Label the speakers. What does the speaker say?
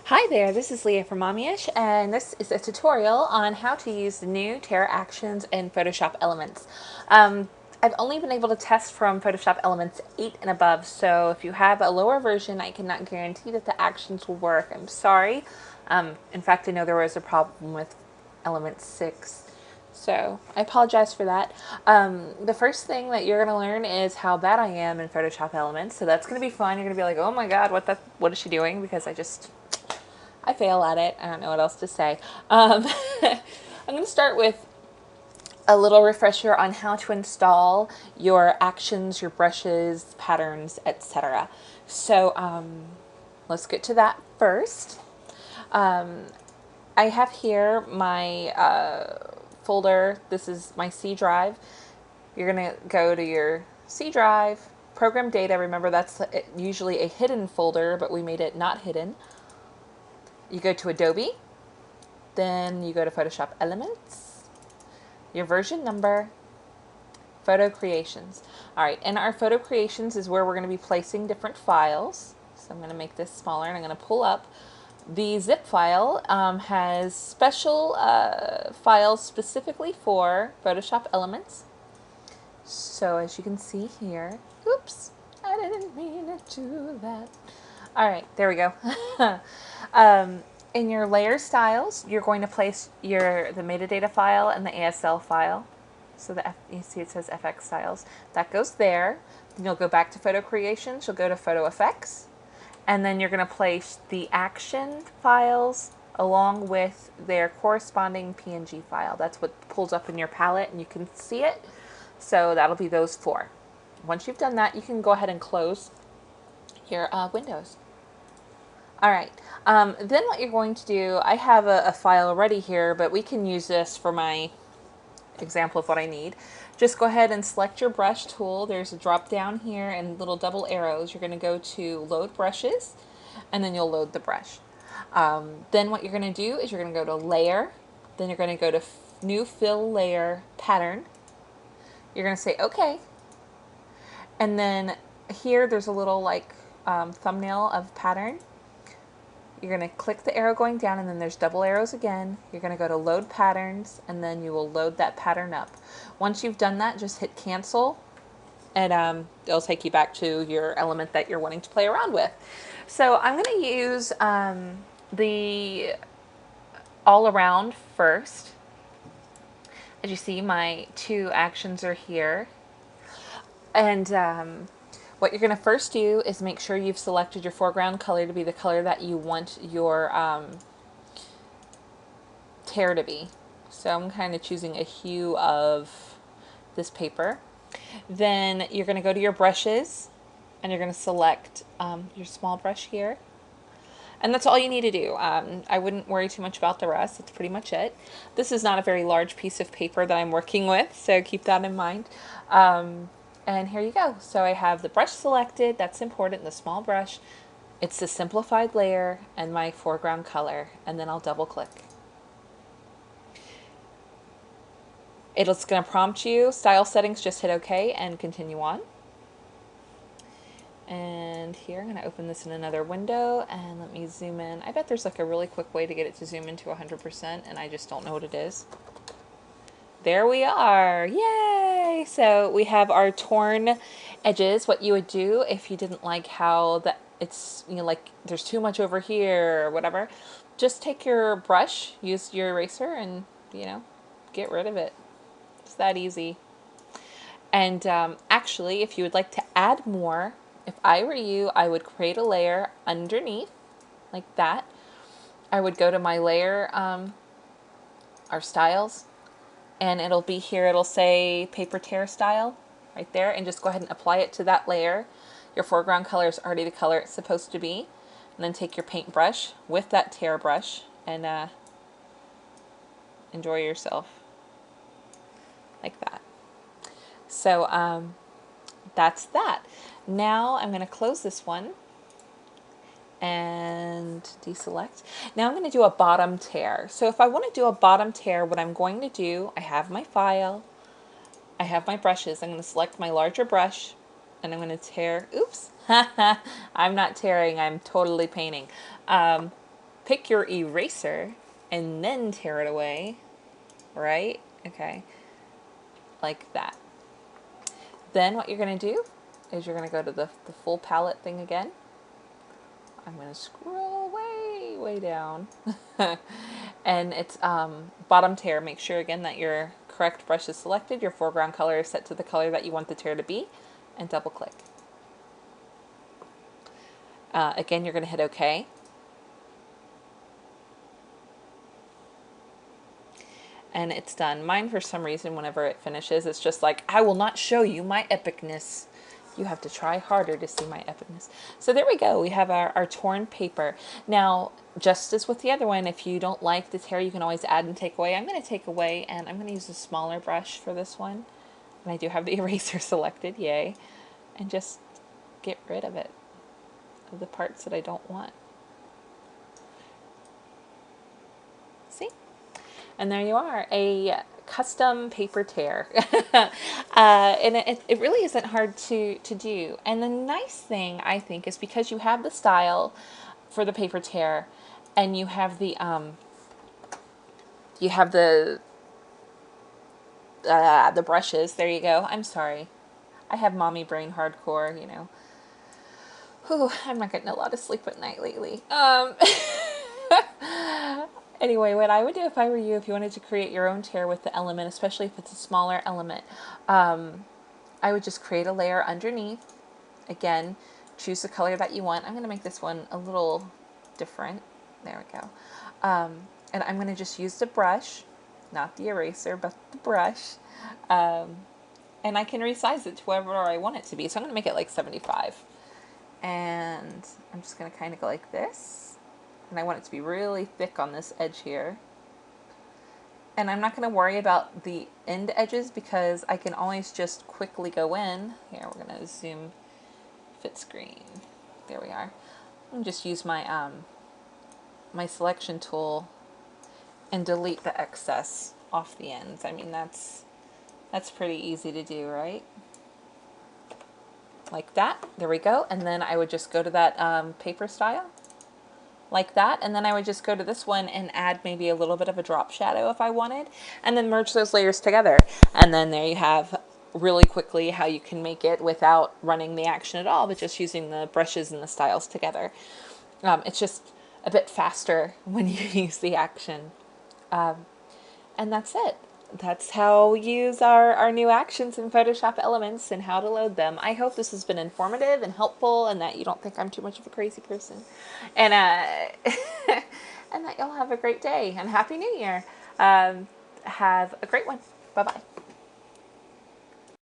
Speaker 1: Hi there, this is Leah from Mommyish, and this is a tutorial on how to use the new Tear actions in Photoshop Elements. I've only been able to test from Photoshop Elements 8 and above, so if you have a lower version, I cannot guarantee that the actions will work. I'm sorry. In fact, I know there was a problem with Element 6. So I apologize for that. The first thing that you're going to learn is how bad I am in Photoshop Elements. So that's going to be fun. You're going to be like, oh my god, what is she doing? Because I fail at it. I don't know what else to say. I'm going to start with a little refresher on how to install your actions, your brushes, patterns, etc. So let's get to that first. I have here my folder. This is my C drive. You're going to go to your C drive, program data. Remember, that's usually a hidden folder, but we made it not hidden. You go to Adobe, then you go to Photoshop Elements, your version number, Photo Creations. All right, and our Photo Creations is where we're going to be placing different files. So I'm going to make this smaller, and I'm going to pull up. The zip file has special files specifically for Photoshop Elements. So as you can see here, oops, I didn't mean to do that. All right, there we go. In your layer styles, you're going to place the metadata file and the ASL file. So you see it says FX styles. That goes there. Then you'll go back to Photo Creations. You'll go to Photo Effects. And then you're going to place the action files along with their corresponding PNG file. That's what pulls up in your palette, and you can see it. So that'll be those four. Once you've done that, you can go ahead and close your windows. All right, then what you're going to do, I have a file already here, but we can use this for my example of what I need. Just go ahead and select your brush tool. There's a drop down here and little double arrows. You're going to go to load brushes, and then you'll load the brush. Then what you're going to do is you're going to go to layer, then you're going to go to new fill layer pattern. You're going to say okay, and then here there's a little like thumbnail of pattern. You're going to click the arrow going down, and then there's double arrows again. You're going to go to load patterns, and then you will load that pattern up. Once you've done that, just hit cancel, and it'll take you back to your element that you're wanting to play around with. So I'm going to use the all around first. As you see, my two actions are here. And what you're going to first do is make sure you've selected your foreground color to be the color that you want your tear to be. So I'm kind of choosing a hue of this paper. Then you're going to go to your brushes, and you're going to select your small brush here. And that's all you need to do. I wouldn't worry too much about the rest. That's pretty much it. This is not a very large piece of paper that I'm working with, so keep that in mind. And here you go. So I have the brush selected. That's important, the small brush. It's the simplified layer and my foreground color. And then I'll double click. It's going to prompt you, style settings, just hit OK and continue on. And here I'm going to open this in another window, and let me zoom in. I bet there's like a really quick way to get it to zoom into 100%, and I just don't know what it is. There we are. Yay! So we have our torn edges. What you would do if you didn't like how it's, you know, like there's too much over here or whatever, just take your brush, use your eraser, and, you know, get rid of it. It's that easy. And actually, if you would like to add more, if I were you, I would create a layer underneath, like that. I would go to my layer, our styles, and it'll be here, it'll say paper tear style right there, and just go ahead and apply it to that layer. Your foreground color is already the color it's supposed to be. And then take your paintbrush with that tear brush and enjoy yourself like that. So that's that. Now I'm going to close this one and deselect. Now I'm going to do a bottom tear. So if I want to do a bottom tear, what I'm going to do, I have my file, I have my brushes. I'm going to select my larger brush, and I'm going to tear. Oops, I'm not tearing, I'm totally painting. pick your eraser and then tear it away, right? Okay, like that. Then what you're going to do is you're going to go to the full palette thing again. I'm going to scroll way down. And it's bottom tear. Make sure again that your correct brush is selected, your foreground color is set to the color that you want the tear to be, and double click. Again, you're going to hit OK. And it's done. Mine, for some reason, whenever it finishes, it's just like, I will not show you my epicness. You have to try harder to see my epicness. So there we go. We have our torn paper. Now, just as with the other one, if you don't like the tear, you can always add and take away. I'm going to take away, and I'm going to use a smaller brush for this one. And I do have the eraser selected, yay. And just get rid of it, of the parts that I don't want. See? And there you are, a custom paper tear. And it really isn't hard to do. And the nice thing, I think, is because you have the style for the paper tear, and you have the brushes. There you go. I'm sorry. I have mommy brain hardcore, you know. Whew, I'm not getting a lot of sleep at night lately. Anyway, what I would do if I were you, if you wanted to create your own tear with the element, especially if it's a smaller element, I would just create a layer underneath. Again, choose the color that you want. I'm going to make this one a little different. There we go. And I'm going to just use the brush, not the eraser, but the brush. And I can resize it to wherever I want it to be. So I'm going to make it like 75. And I'm just going to kind of go like this. And I want it to be really thick on this edge here. And I'm not going to worry about the end edges because I can always just quickly go in. Here, we're going to zoom fit screen. There we are. And just use my my selection tool and delete the excess off the ends. I mean, that's pretty easy to do, right? Like that. There we go. And then I would just go to that paper style. Like that, and then I would just go to this one and add maybe a little bit of a drop shadow if I wanted, and then merge those layers together. And then there you have really quickly how you can make it without running the action at all, but just using the brushes and the styles together. It's just a bit faster when you use the action. And that's it. That's how we use our new actions in Photoshop Elements and how to load them. I hope this has been informative and helpful, and that you don't think I'm too much of a crazy person. And and that you'll have a great day and Happy New Year. Have a great one. Bye-bye.